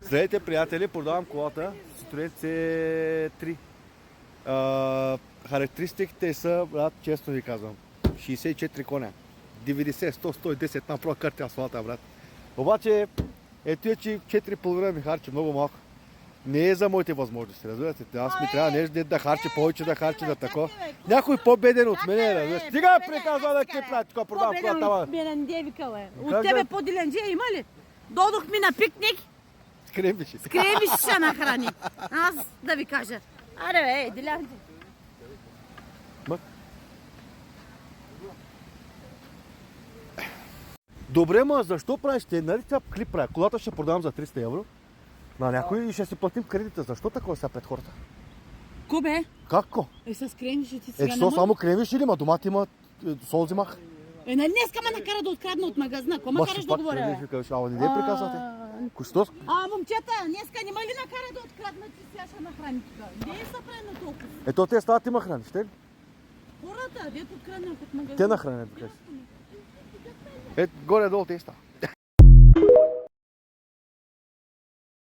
Здравейте, приятели, продавам колата Citroen C3. Характеристиките са, брат, честно ви казвам, 64 коня, 90, 100, 110 направо кърти асфалта, брат. Обаче, ето е, че 4,5 ми харчи много малко. Не е за моите възможности, разбирате. Аз ми трябва нещо да харчи повече, да харчи да тако. Някой по-беден от мене, разбирате. Стига приказва да ти прави, така продавам колата. Беден девика, бе. От тебе по-диленджия има ли? Додох ми на пикник. Скрембиши. Скрембиши ще нахрани. Аз да ви кажа. Аре, бе, Дилян. Добре, ма защо правиш? Нали сега клип правя? Колата ще продавам за 300 евро. На някой и ще си платим кредита. Защо такова сега пред хората? Ко бе? Какво? С кремвиши ти сега Що, само кремвиши ли? Ма домата има сол взимах. Нали днеска ме накара да открадна от магазина. Ко ме караш да говоря? Ама не приказвате. Що? Момчета, днеска не ме ли накара да открадна, че сега ще нахрани тук? Не е съпрено толкова. Ето те стават има храни, ще ли? Хората, дето откраднах от магазина. Те нахранят, кажеш. Ето горе-долу те става.